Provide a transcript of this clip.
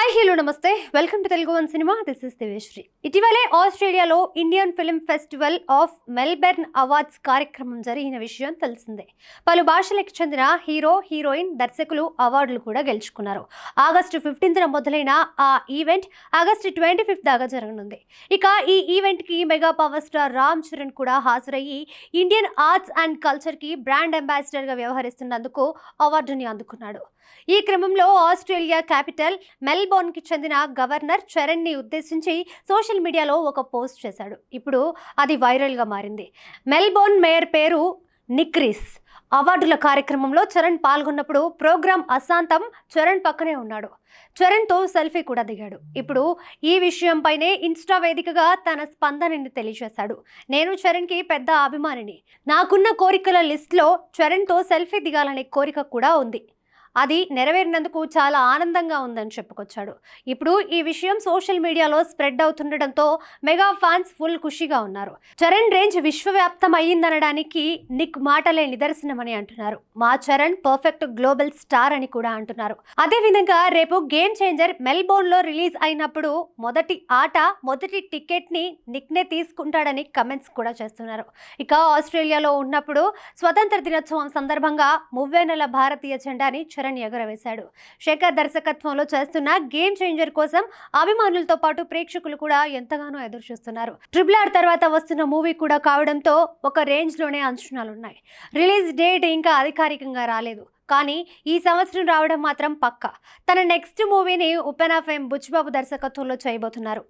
Hi hello నమస్తే welcome to Telugu one cinema. This is Diveshri. ఇటీవలే ఆస్ట్రేలియాలో Indian film festival of Melbourne awards కార్యక్రమం జరిగిన విషయం తెలిసిందే. పలు భాషలకు చెందిన హీరో హీరోయిన్ దర్శకులు అవార్డులు కూడా గెలుచుకున్నారు. ఆగస్టు 15న మొదలైన ఆ ఈవెంట్ ఆగస్టు 25 దాకా జరగనుంది. ఇక ఈ ఈవెంట్కి mega power star Ram Charan కూడా హాజరయ్యి ఇండియన్ ఆర్ట్స్ అండ్ కల్చర్కి బ్రాండ్ అంబాసిడర్గా వ్యవహరిస్తున్నందుకు అవార్డుని అందుకున్నాడు. ఈ క్రమంలో ఆస్ట్రేలియా క్యాపిటల్ మెల్బోర్న్కి చెందిన గవర్నర్ చరణ్ని ఉద్దేశించి సోషల్ మీడియాలో ఒక పోస్ట్ చేశాడు. ఇప్పుడు అది వైరల్గా మారింది. మెల్బోర్న్ మేయర్ పేరు నిక్ రీస్. అవార్డుల కార్యక్రమంలో చరణ్ పాల్గొన్నప్పుడు ప్రోగ్రాం అశాంతం చరణ్ పక్కనే ఉన్నాడు. చరణ్తో సెల్ఫీ కూడా దిగాడు. ఇప్పుడు ఈ విషయంపైనే ఇన్స్టా వేదికగా తన స్పందనని తెలియజేశాడు. నేను చరణ్కి పెద్ద అభిమానిని. నాకున్న కోరికల లిస్ట్లో చరణ్తో సెల్ఫీ దిగాలనే కోరిక కూడా ఉంది. అది నెరవేరినందుకు చాలా ఆనందంగా ఉందని చెప్పుకొచ్చాడు. ఇప్పుడు ఈ విషయం సోషల్ మీడియాలో స్ప్రెడ్ అవుతుండటంతో మెగా ఫ్యాన్స్ ఫుల్ ఖుషిగా ఉన్నారు. చరణ్ రేంజ్ విశ్వవ్యాప్తం అయ్యిందనడానికి నిక్ మాటలే నిదర్శనమని అంటున్నారు. మా చరణ్ పర్ఫెక్ట్ గ్లోబల్ స్టార్ అని కూడా అంటున్నారు. అదేవిధంగా రేపు గేమ్ చేంజర్ మెల్బోర్న్లో రిలీజ్ అయినప్పుడు మొదటి టికెట్ని నిక్నే తీసుకుంటాడని కమెంట్స్ కూడా చేస్తున్నారు. ఇక ఆస్ట్రేలియాలో ఉన్నప్పుడు స్వతంత్ర దినోత్సవం సందర్భంగా మువ్వేనెల భారతీయ జెండాని చరణ్ ఎగరవేశాడు. శేఖర్ దర్శకత్వంలో చేస్తున్న గేమ్ చేంజర్ కోసం అభిమానులతో పాటు ప్రేక్షకులు కూడా ఎంతగానో ఎదురు చూస్తున్నారు. RRR తర్వాత వస్తున్న మూవీ కూడా కావడంతో ఒక రేంజ్ లోనే అంచనాలున్నాయి. రిలీజ్ డేట్ ఇంకా అధికారికంగా రాలేదు, కానీ ఈ సంవత్సరం రావడం మాత్రం పక్కా. తన నెక్స్ట్ మూవీని ఉపెన్ ఆఫ్ ఎం బుచ్చిబాబు దర్శకత్వంలో చేయబోతున్నారు.